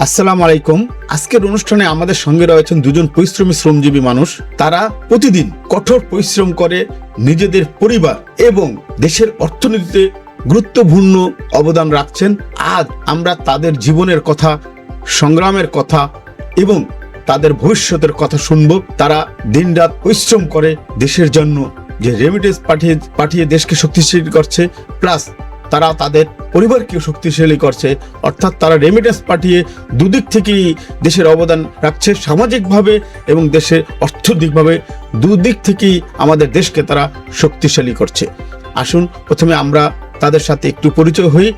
আসসালামু আলাইকুম। আজকের অনুষ্ঠানে আমাদের সঙ্গে রয়েছেন দুজন পরিশ্রমী শ্রমজীবী মানুষ। তারা প্রতিদিন কঠোর পরিশ্রম করে নিজেদের পরিবার এবং দেশের অর্থনীতিতে গুরুত্বপূর্ণ অবদান রাখছেন। আজ আমরা তাদের জীবনের কথা, সংগ্রামের কথা এবং তাদের ভবিষ্যতের কথা শুনব। তারা দিনরাত পরিশ্রম করে দেশের জন্য, যে রেমিটেন্স পাঠিয়ে দেশকে শক্তিশালী করছে, প্লাস তারা তাদের পরিবারকেও শক্তিশালী করছে। অর্থাৎ তারা রেমিটেন্স পাঠিয়ে দুদিক থেকেই দেশের অবদান রাখছে, সামাজিকভাবে এবং দেশের অর্থনৈতিকভাবে দুদিক থেকেই আমাদের দেশকে তারা শক্তিশালী করছে। আসুন প্রথমে আমরা তাদের সাথে একটু পরিচয় হই।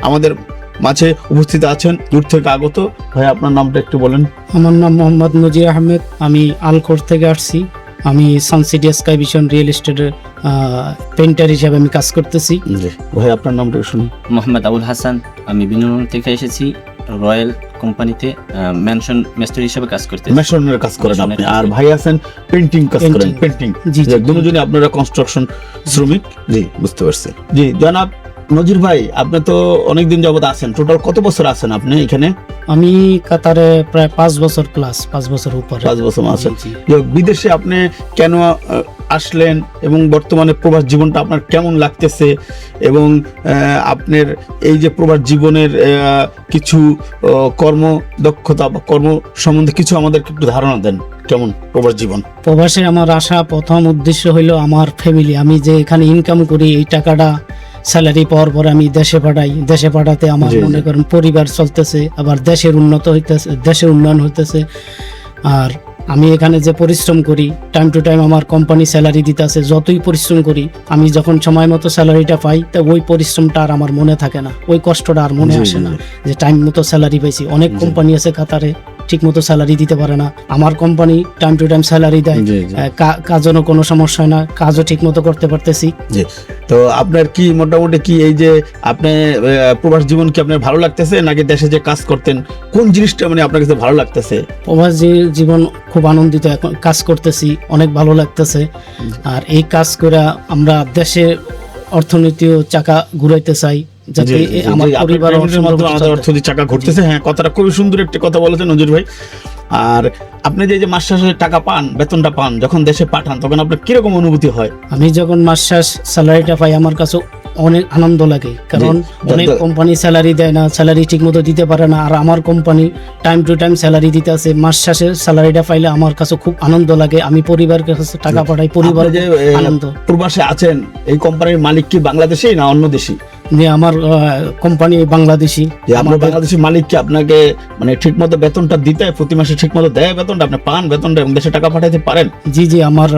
আমাদের মাঝে উপস্থিত আছেন দূর থেকে আগত ভাই, আপনার নামটা একটু বলেন। আমার নাম মোহাম্মদ নজির আহমেদ, আমি আলকোট থেকে আসছি। আমি সানসিটি স্কাই ভিশন রিয়েল এস্টেটের পেন্টার হিসাবে আমি কাজ করতেছি। ভাই আপনার নামটা শুনি। মোহাম্মদ আবুল হাসান, আমি বিনোদন থেকে এসেছি। রয়্যাল কোম্পানিতে ম্যানশন মিস্ত্রি হিসেবে কাজ করতে। মেশনের কাজ করেন আপনি, আর ভাই আছেন পেন্টিং কাজ করেন। পেন্টিং, জি জি, দুজনই আপনারা কনস্ট্রাকশন শ্রমিক। জি, বুঝতে পারছি। জি জনাব নজির ভাই, আপনি তো অনেকদিন যাবত আছেন। টোটাল কত বছর আছেন আপনি এখানে? আমি কাতারে প্রায় 5 বছর প্লাস, 5 বছর উপরে। 5 বছর আছেন। জি, বিদেশে আপনি কেন আসলেন এবং বর্তমানে প্রবাস জীবনটা আপনার কেমন লাগতেছে, এবং আপনার এই যে প্রবাস জীবনের কিছু কর্মদক্ষতা বা কর্ম সম্বন্ধে কিছু আমাদেরকে একটু ধারণা দেন। কেমন প্রবাস জীবন? প্রবাসে আমার আসা প্রথম উদ্দেশ্য হইলো আমার ফ্যামিলি। আমি যে এখানে ইনকাম করি, এই টাকাটা স্যালারি পাওয়ার পরে আমি দেশে পাঠাই। দেশে পাঠাতে আমার মনে করেন পরিবার চলতেছে, আবার দেশের দেশের উন্নয়ন হইতেছে। আর আমি এখানে যে পরিশ্রম করি, টাইম টু টাইম আমার কোম্পানি স্যালারি দিতেছে। যতই পরিশ্রম করি, আমি যখন সময় মতো স্যালারিটা পাই, তা ওই পরিশ্রমটা আর আমার মনে থাকে না, ওই কষ্টটা আর মনে আসে না যে টাইম মতো স্যালারি পাইছি। অনেক কোম্পানি আছে কাতারে ঠিক মতো স্যালারি দিতে পারে না, আমার company time to time salary দেয়, কাজেরও কোনো সমস্যা হয় না, কাজও ঠিক মতো করতে পারতেছি। তো আপনার কি মোটামুটি কি এই যে আপনি প্রবাস জীবন কি আপনার ভালো লাগতেছে, নাকি দেশে যে কাজ করতেন কোন জিনিসটা মানে আপনার কাছে ভালো লাগতেছে? প্রবাস জীবন খুব আনন্দিত, এখন কাজ করতেছি, অনেক ভালো লাগতেছে। আর এই কাজ করে আমরা দেশের অর্থনীতি চাকা ঘুরাইতে চাই, যাতে আমার পরিবার অর্থনীতি চাকা ঘুরতেছে। হ্যাঁ, কথাটা খুবই সুন্দর একটি কথা বলেছেন নজির ভাই। আর আপনি যে মাস শেষে টাকা পান, বেতনটা পান, যখন দেশে পাঠান, তখন আপনার কিরকম অনুভূতি হয়? আমি যখন মাস শেষ স্যালারিটা পাই, আমার কাছে অনেক আনন্দ লাগে, কারণ অনেক কোম্পানি স্যালারি দেয় না, স্যালারি ঠিক মতো দিতে পারে না। আর আমার company time to time salary দিতে আছে। মাস শেষে স্যালারিটা পাইলে আমার কাছে খুব আনন্দ লাগে, আমি পরিবারের কাছে টাকা পাঠাই, পরিবার যে আনন্দ। প্রবাসে আছেন, এই কোম্পানির মালিক কি বাংলাদেশি না অন্য দেশি? আমার কোম্পানি বাংলাদেশি। আমার বাংলাদেশি মালিক কি আপনাকে মানে ঠিক মতো বেতনটা দিতে, প্রতি মাসে ঠিক মতো দেয় বেতনটা, আপনি পান বেতনটা এবং দেশে টাকা পাঠাতে পারেন? জি জি, আমার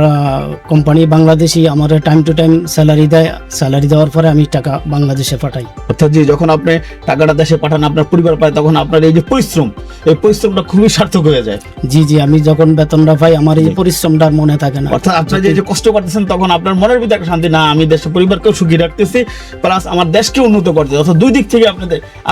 কোম্পানি বাংলাদেশি, আমার টাইম টু টাইম স্যালারি দেয়। স্যালারি দেওয়ার পরে আমি টাকা বাংলাদেশে পাঠাই। অর্থাৎ যে যখন আপনি টাকাটা দেশে পাঠান, আপনার পরিবার পায়, তখন আপনার এই যে পরিশ্রম, এই পরিশ্রমটা খুবই সার্থক হয়ে যায়। জি জি, আমি যখন বেতনটা পাই, আমার এই পরিশ্রমটা আর মনে থাকে না। অর্থাৎ আপনার যে কষ্ট করতেছেন, তখন আপনার মনের ভিতরে একটা শান্তি, না আমি দেশের পরিবারকেও সুখী রাখতেছি, প্লাস আমার দেশকে উন্নত করতে। অর্থাৎ দুই দিক থেকে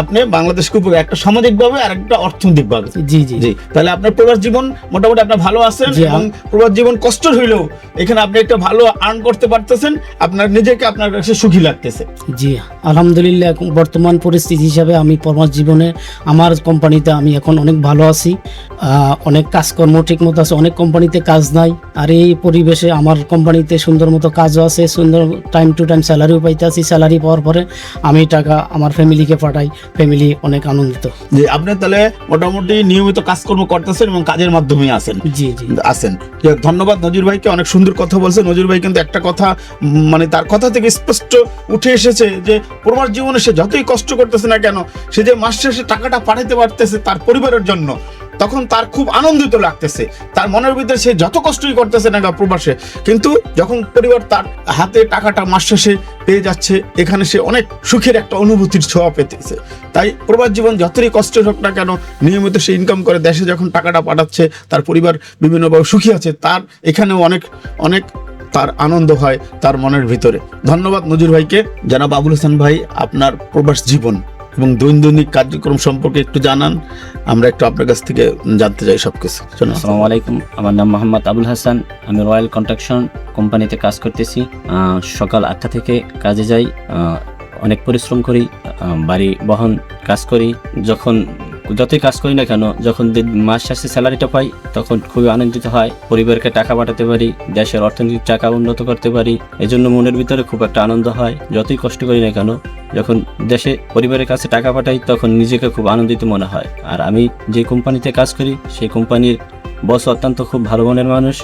আপনি বাংলাদেশকে উপকার, একটা সামাজিকভাবে আর একটা অর্থনৈতিকভাবে। জি জি জি, তাহলে আপনার প্রবাস জীবন মোটামুটি আপনার ভালো আছেন, এবং প্রবাস জীবন কষ্টের হইলেও এখানে আপনি একটা ভালো আর্ন করতে পারতেছেন, আপনার নিজেকে আপনার কাছে সুখী লাগতেছে। জি আলহামদুলিল্লাহ, বর্তমান পরিস্থিতি হিসাবে আমি প্রবাস জীবনে আমার কোম্পানিতে আমি এখন অনেক ভালো আছি। অনেক কাজকর্ম ঠিক মতো আছে, অনেক কোম্পানিতে কাজ নাই। আর এই পরিবেশে আমার কোম্পানিতে সুন্দর মতো কাজও আছে, সুন্দর টাইম টু টাইম স্যালারিও পাইতে আছি। স্যালারি পাওয়ার পরে আমি টাকা আমার ফ্যামিলিকে পাঠাই, ফ্যামিলি অনেক আনন্দিত। যে আপনি তাহলে মোটামুটি নিয়মিত কাজকর্ম করতেছেন এবং কাজের মাধ্যমে আছেন। জি জি আছেন। ধন্যবাদ নজির ভাইকে, অনেক সুন্দর কথা বলছে নজির ভাই। কিন্তু একটা কথা মানে তার কথা থেকে স্পষ্ট উঠে এসেছে যে প্রবাস জীবনে সে যতই কষ্ট করতেছে না কেন, সে যে মাস শেষে টাকাটা পাঠাতে পারতেছে তার পরিবারের জন্য, তখন তার খুব আনন্দিত লাগতেছে। তার মনের ভিতরে সে যত কষ্টই করতেছে না প্রবাসে, কিন্তু যখন পরিবার তার হাতে টাকাটা মাস শেষে পেয়ে যাচ্ছে, এখানে সে অনেক সুখের একটা অনুভূতির ছোঁয়া পেতেছে। তাই প্রবাস জীবন যতই কষ্টের হোক না কেন, নিয়মিত সে ইনকাম করে দেশে যখন টাকাটা পাঠাচ্ছে, তার পরিবার বিভিন্নভাবে সুখী আছে, তার এখানেও অনেক অনেক তার আনন্দ হয় তার মনের ভিতরে। ধন্যবাদ নজির ভাইকে। জনাব আবুল হাসান ভাই, আপনার প্রবাস জীবন এবং দৈনন্দিন কার্যক্রম সম্পর্কে একটু জানান, আমরা একটু আপনার কাছ থেকে জানতে চাই সবকিছু। আসসালামু আলাইকুম, আমার নাম মোহাম্মদ আবুল হাসান, আমি রয়্যাল কনস্ট্রাকশন কোম্পানিতে কাজ করতেছি। সকাল 8টা থেকে কাজে যাই, অনেক পরিশ্রম করি, বাড়ি বহন কাজ করি। যখন যতই কাজ করি না কেন, যখন মাস শেষে স্যালারিটা পাই তখন খুবই আনন্দিত হয়, পরিবারকে টাকা পাঠাতে পারি, দেশের অর্থনৈতিক টাকা উন্নত করতে পারি, এজন্য মনের ভিতরে খুব একটা আনন্দ হয়। যতই কষ্ট করি না কেন, যখন দেশে পরিবারের কাছে টাকা পাঠাই তখন নিজেকে খুব আনন্দিত মনে হয়। আর আমি যে কোম্পানিতে কাজ করি সেই কোম্পানির বস অত্যন্ত খুব ভালো মনের মানুষ।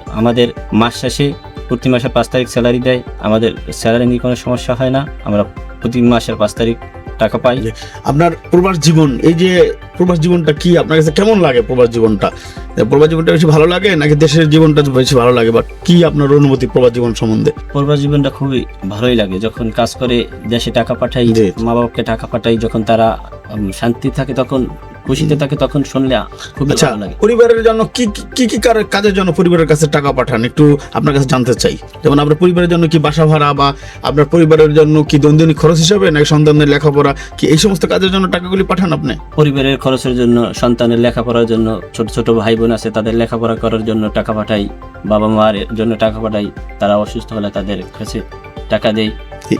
আমাদের মাস শেষে প্রতি মাসের 5 তারিখ স্যালারি দেয়, আমাদের স্যালারি নিয়ে কোনো সমস্যা হয় না, আমরা প্রতি মাসের 5 তারিখ টাকা পাই। আপনার প্রবাস জীবন, এই যে প্রবাস জীবনটা কি আপনার কাছে কেমন লাগে? প্রবাস জীবনটা বেশি ভালো লাগে নাকি দেশের জীবনটা বেশি ভালো লাগে, বা কি আপনার অনুভূতি প্রবাস জীবন সম্বন্ধে? প্রবাস জীবনটা খুবই ভালোই লাগে, যখন কাজ করে দেশে টাকা পাঠাই, জি। মা বাবাকে টাকা পাঠাই, যখন তারা শান্তি থাকে তখন, খুশিতে থাকে তখন শুনলে খুবই আচ্ছা, ভালো লাগে। পরিবারের জন্য কি কি কি কাজের জন্য পরিবারের কাছে টাকা পাঠান একটু আপনার কাছে জানতে চাই। যেমন আপনার পরিবারের জন্য কি বাসা ভাড়া, বা আপনার পরিবারের জন্য কি দৈনন্দিন খরচ হিসাবে, নাকি সন্তানের লেখাপড়া, কি এই সমস্ত কাজের জন্য টাকাগুলি পাঠান আপনি? পরিবারের খরচের জন্য, সন্তানের লেখাপড়ার জন্য, ছোট ছোট ভাই বোন আছে তাদের লেখাপড়া করার জন্য টাকা পাঠাই, বাবা মার জন্য টাকা পাঠাই, তারা অসুস্থ হলে তাদের কাছে টাকা দেই।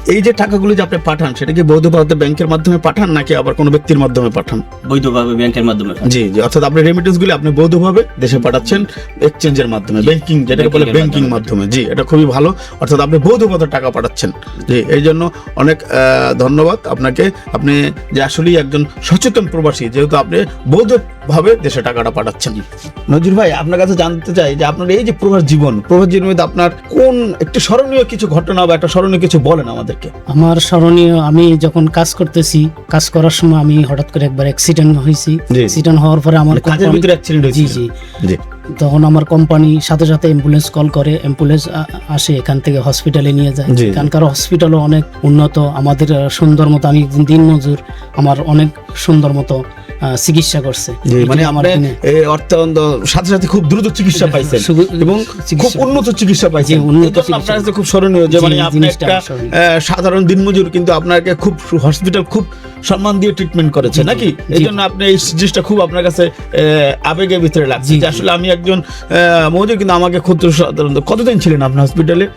এই যে টাকাগুলি যে আপনি পাঠান, সেটা কি বৈধভাবে ব্যাংকের মাধ্যমে পাঠান নাকি আবার কোনো ব্যক্তির মাধ্যমে পাঠান? বৈধভাবে ব্যাংকের মাধ্যমে পাঠাই। জি জি, অর্থাৎ আপনি রেমিটেন্স গুলি আপনি বৈধভাবে দেশে পাঠাচ্ছেন এক্সচেঞ্জের মাধ্যমে, ব্যাংকিং যেটাকে বলে ব্যাংকিং মাধ্যমে। জি, এটা খুবই ভালো, অর্থাৎ আপনি বৈধভাবে টাকা পাঠাচ্ছেন। জি, এই জন্য অনেক ধন্যবাদ আপনাকে। আপনি যে আসলেই একজন সচেতন প্রবাসী, যেহেতু আপনি বৈধভাবে দেশে টাকাটা পাঠাচ্ছেন। নজির ভাই, আপনার কাছে জানতে চাই যে আপনার এই যে প্রবাস জীবনের মধ্যে আপনার কোন একটি স্মরণীয় কিছু ঘটনা বা একটা স্মরণীয় কিছু বলেন আমাদেরকে। আমার স্মরণীয়, আমি যখন কাজ করতেছি, কাজ করার সময় আমি হঠাৎ করে একবার অ্যাক্সিডেন্ট হয়েছি। জি। অ্যাক্সিডেন্ট হওয়ার পরে আমার কাজের company- ভিতরে অ্যাক্সিডেন্ট জি হয়েছে? জি, জি তখন আমার কোম্পানি সাথে সাথে অ্যাম্বুলেন্স কল করে, অ্যাম্বুলেন্স আসে, এখান থেকে হসপিটালে নিয়ে যায়। জি। এখানকার হসপিটালও অনেক উন্নত, আমাদের সুন্দর মতো, আমি একজন দিনমজুর, আমার অনেক সুন্দর মতো চিকিৎসা করছে। জি, মানে এটা আমার আপনি দিনে- অত্যন্ত সাথে সাথে খুব দ্রুত চিকিৎসা পাইছেন শুধু- এবং খুব চিকিৎসা- উন্নত চিকিৎসা পাইছেন। জি, উন্নত এই জন্য চিকিৎসা। আপনার কাছে খুব স্মরণীয় যে জি, মানে এই আপনি জিনিসটা একটা আমার স্মরণীয়। সাধারণ দিনমজুর, কিন্তু আপনাকে খুব হসপিটাল খুব সম্মান দিয়ে ট্রিটমেন্ট করেছে জি, জি, নাকি? জি। এই জন্য আপনি এই জিনিসটা খুব আপনার কাছে আবেগের ভিতরে লাগছে জি, যে জি। আসলে আমি একজন মজুর, কিন্তু আমাকে খুব সাধারণ। কতদিন ছিলেন আপনি হসপিটালে?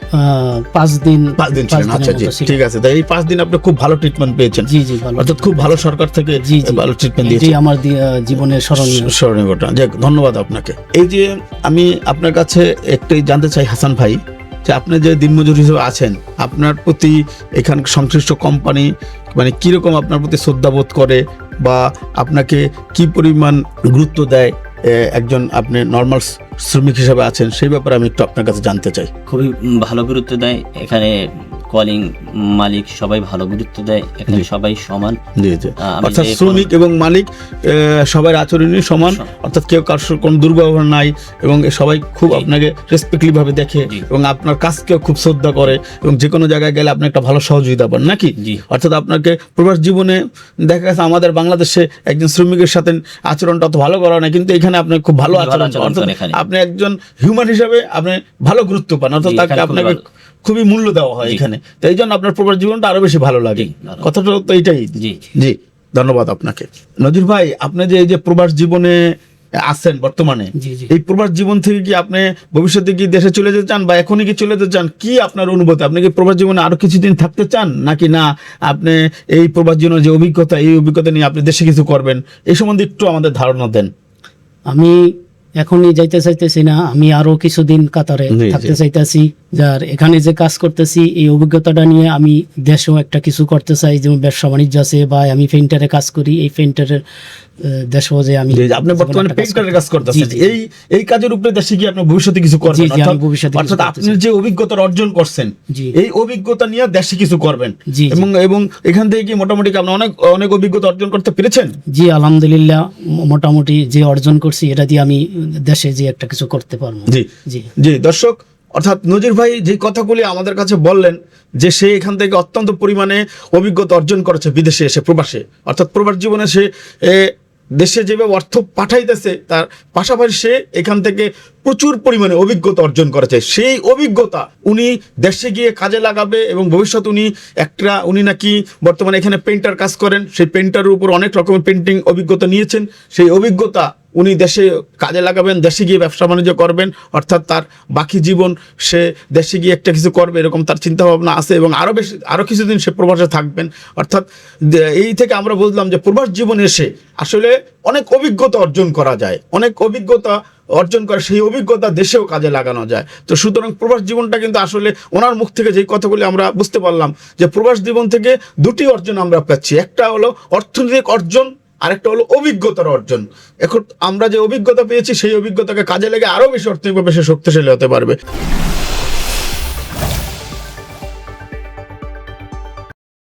5 দিন। 5 দিন ছিলেন। আচ্ছা, জি, মতো ছিল। ঠিক আছে। তাই এই 5 দিন আপনি খুব ভালো ট্রিটমেন্ট পেয়েছেন, জি জি, ভালো। অর্থাৎ খুব ভালো সরকার থেকে জি জি, ভালো ট্রিটমেন্ট এটি দিয়েছে। আমার জীবনের স্মরণীয়। স্মরণীয় ঘটনা। যাক, ধন্যবাদ আপনাকে। এই যে আমি আপনার কাছে একটাই জানতে চাই হাসান ভাই, যে আপনি যে দিনমজুর হিসেবে আছেন, আপনার প্রতি এখানকার সংশ্লিষ্ট কোম্পানি মানে কিরকম আপনার প্রতি শ্রদ্ধাবোধ করে, বা আপনাকে কি পরিমাণ গুরুত্ব দেয়, একজন আপনি নর্মাল শ্রমিক হিসেবে আছেন, সেই ব্যাপারে আমি একটু আপনার কাছে জানতে চাই। খুবই ভালো গুরুত্ব দেয় এখানে, কলিং মালিক সবাই ভালো গুরুত্ব দেয় এখানে, জি। সবাই সমান। জি জি, আমি অর্থাৎ যে শ্রমিক এবং মালিক সবার আচরণই সমান, অর্থাৎ কেউ কারোর কোনো দুর্ব্যবহার নাই, এবং সবাই খুব জি। আপনাকে রেসপেক্টলি ভাবে দেখে, জি। এবং আপনার কাজকেও খুব শ্রদ্ধা করে, এবং যে কোনো জায়গায় গেলে আপনি একটা ভালো সহযোগিতা পান নাকি? জি। অর্থাৎ আপনাকে প্রবাস জীবনে দেখা গেছে আমাদের বাংলাদেশে একজন শ্রমিকের সাথে আচরণটা অত ভালো করা না, কিন্তু এখানে আপনি খুব ভালো খুবই ভালো আচরণ, আচরণ অর্থাৎ করে এখানে। আপনি একজন হিউম্যান হিসাবে আপনি ভালো গুরুত্ব পান, অর্থাৎ জি, তাকে এখানে খুবই আপনাকে ভালো। খুবই মূল্য দেওয়া হয় জি। এখানে। তো এই জন্য আপনার প্রবাস জীবনটা আরো বেশি ভালো লাগে। জি, ভালো। কথাটা তো এটাই। জি। জি, ধন্যবাদ আপনাকে। নজির ভাই, আপনি যে এই যে প্রবাস জীবনে আছেন বর্তমানে, জি জি। এই প্রবাস জীবন থেকে কি আপনি ভবিষ্যতে কি দেশে চলে যেতে চান, বা এখনই কি চলে যেতে চান? কি আপনার অনুভূতি? আপনি কি প্রবাস জীবনে আরো কিছুদিন থাকতে চান, নাকি না আপনি এই প্রবাস জীবনের যে অভিজ্ঞতা, এই অভিজ্ঞতা নিয়ে আপনি দেশে কিছু করবেন? এই সম্বন্ধে একটু আমাদের ধারণা দেন। আমি এখনই যাইতে চাইতেছি না, আমি আরো কিছুদিন কাতারে জি, জি। থাকতে চাইতেছি। যার এখানে যে কাজ করতেছি, এই অভিজ্ঞতাটা নিয়ে আমি দেশেও একটা কিছু করতে চাই, যেমন ব্যবসা বাণিজ্য আছে, বা আমি পেইন্টারে কাজ করি, এই পেইন্টারের দেশেও যে আমি যে আপনি বর্তমানে পেইন্টারের কাজ করতেছেন, জি, জি। এই কাজের উপরে দেশে কি আপনি ভবিষ্যতে কিছু করবেন? জি, জি, আমি অর্থাৎ- ভবিষ্যতে কিছু অর্থাৎ করতে আপনি চাই। যে অভিজ্ঞতা অর্জন করছেন, জি। এই অভিজ্ঞতা নিয়ে দেশে কিছু করবেন, জি, জি। এবং এখান থেকে কি মোটামুটি আপনি অনেক অনেক অভিজ্ঞতা অর্জন করতে পেরেছেন? জি, আলহামদুলিল্লাহ, মোটামুটি যে অর্জন করছি এটা দিয়ে আমি দেশে যে একটা কিছু করতে পারবো। জি জি জি, দর্শক, অর্থাৎ নজির ভাই যে কথাগুলি আমাদের কাছে বললেন, যে সে এখান থেকে অত্যন্ত পরিমাণে অভিজ্ঞতা অর্জন করেছে বিদেশে এসে, প্রবাসে, অর্থাৎ প্রবাস জীবনে সে দেশে যেভাবে অর্থ পাঠাইতেছে, তার পাশাপাশি সে এখান থেকে প্রচুর পরিমাণে অভিজ্ঞতা অর্জন করেছে। সেই অভিজ্ঞতা উনি দেশে গিয়ে কাজে লাগাবে, এবং ভবিষ্যৎ উনি নাকি বর্তমানে এখানে পেইন্টার কাজ করেন, সেই পেইন্টারের উপর অনেক রকমের পেন্টিং অভিজ্ঞতা নিয়েছেন। সেই অভিজ্ঞতা উনি দেশে কাজে লাগাবেন, দেশে গিয়ে ব্যবসা বাণিজ্য করবেন, অর্থাৎ তার বাকি জীবন সে দেশে গিয়ে একটা কিছু করবে এরকম তার চিন্তা ভাবনা আছে, এবং আরও কিছুদিন সে প্রবাসে থাকবেন। অর্থাৎ এই থেকে আমরা বুঝলাম যে প্রবাস জীবনে এসে আসলে অনেক অভিজ্ঞতা অর্জন করা যায়, অনেক অভিজ্ঞতা অর্জন করে সেই অভিজ্ঞতা দেশেও কাজে লাগানো যায়। তো সুতরাং প্রবাস জীবনটা কিন্তু আসলে ওনার মুখ থেকে যেই কথাগুলি আমরা বুঝতে পারলাম যে প্রবাস জীবন থেকে দুটি অর্জন আমরা পাচ্ছি, একটা হলো অর্থনৈতিক অর্জন, আরেকটা হলো অভিজ্ঞতার অর্জন। এখন আমরা যে অভিজ্ঞতা পেয়েছি সেই অভিজ্ঞতাকে কাজে লেগে আরও বেশি অর্থনৈতিকভাবে সে শক্তিশালী হতে পারবে।